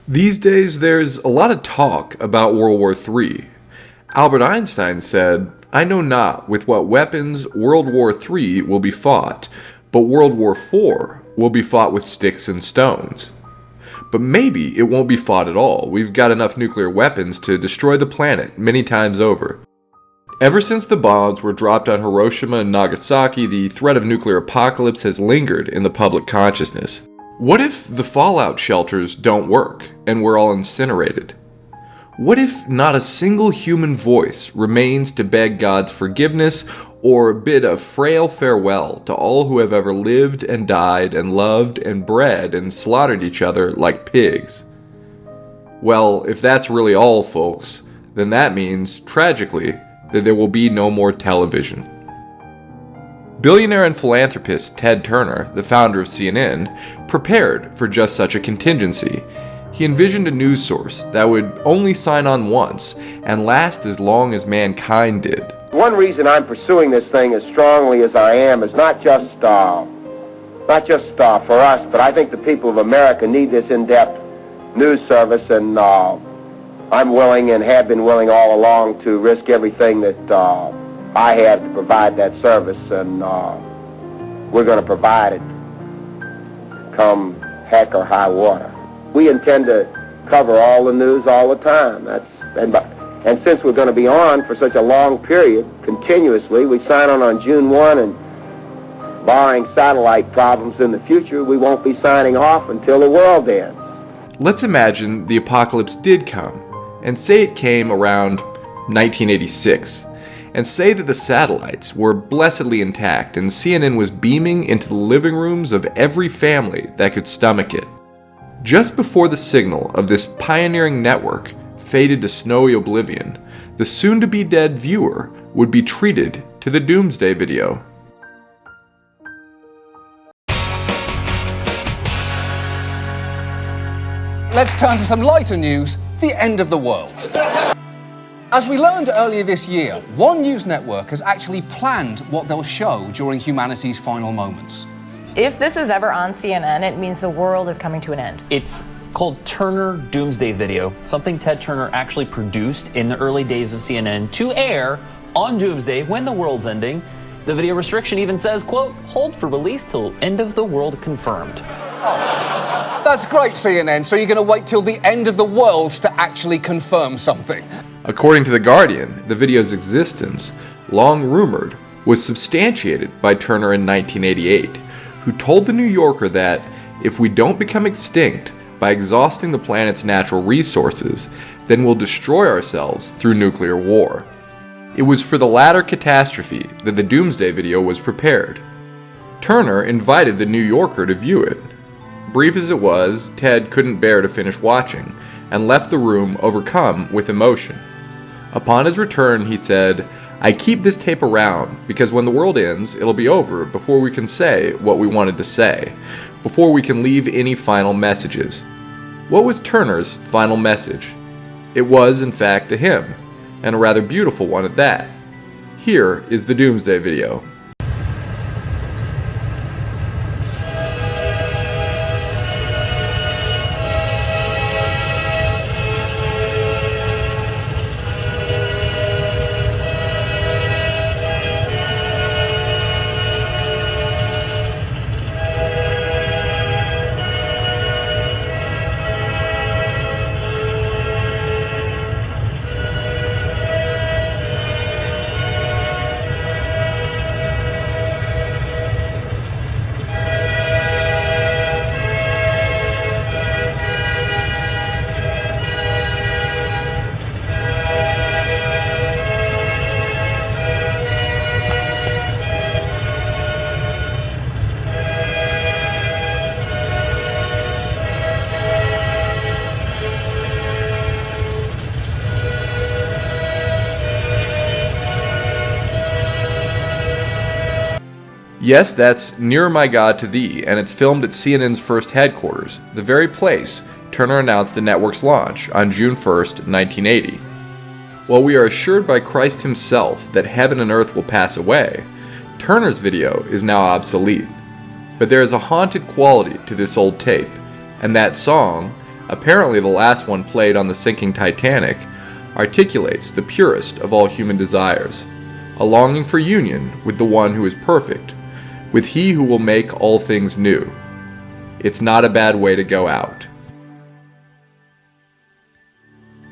These days, there's a lot of talk about World War III. Albert Einstein said, "I know not with what weapons World War III will be fought, but World War IV will be fought with sticks and stones." But maybe it won't be fought at all. We've got enough nuclear weapons to destroy the planet many times over. Ever since the bombs were dropped on Hiroshima and Nagasaki, the threat of nuclear apocalypse has lingered in the public consciousness. What if the fallout shelters don't work and we're all incinerated? What if not a single human voice remains to beg God's forgiveness or bid a frail farewell to all who have ever lived and died and loved and bred and slaughtered each other like pigs? Well, if that's really all, folks, then that means, tragically, that there will be no more television. Billionaire and philanthropist Ted Turner, the founder of CNN, prepared for just such a contingency. He envisioned a news source that would only sign on once and last as long as mankind did. One reason I'm pursuing this thing as strongly as I am is not just for us, but I think the people of America need this in-depth news service, and I'm willing and have been willing all along to risk everything that I have to provide that service, and we're going to provide it come heck or high water. We intend to cover all the news all the time. And since we're going to be on for such a long period, continuously, we sign on June 1, and barring satellite problems in the future, we won't be signing off until the world ends. Let's imagine the apocalypse did come, and say it came around 1986. And say that the satellites were blessedly intact and CNN was beaming into the living rooms of every family that could stomach it. Just before the signal of this pioneering network faded to snowy oblivion, the soon-to-be-dead viewer would be treated to the Doomsday video. Let's turn to some lighter news, the end of the world. As we learned earlier this year, one news network has actually planned what they'll show during humanity's final moments. If this is ever on CNN, it means the world is coming to an end. It's called Turner Doomsday Video, something Ted Turner actually produced in the early days of CNN to air on Doomsday when the world's ending. The video restriction even says, quote, "Hold for release till end of the world confirmed." Oh, that's great, CNN. So you're going to wait till the end of the world to actually confirm something? According to The Guardian, the video's existence, long rumored, was substantiated by Turner in 1988, who told The New Yorker that if we don't become extinct by exhausting the planet's natural resources, then we'll destroy ourselves through nuclear war. It was for the latter catastrophe that the Doomsday video was prepared. Turner invited The New Yorker to view it. Brief as it was, Ted couldn't bear to finish watching and left the room overcome with emotion. Upon his return, he said, "I keep this tape around because when the world ends, it'll be over before we can say what we wanted to say, before we can leave any final messages." What was Turner's final message? It was, in fact, a hymn, and a rather beautiful one at that. Here is the Doomsday video. Yes, that's Nearer My God to Thee, and it's filmed at CNN's first headquarters, the very place Turner announced the network's launch on June 1st, 1980. While we are assured by Christ himself that heaven and earth will pass away, Turner's video is now obsolete. But there is a haunted quality to this old tape, and that song, apparently the last one played on the sinking Titanic, articulates the purest of all human desires, a longing for union with the one who is perfect, with he who will make all things new. It's not a bad way to go out.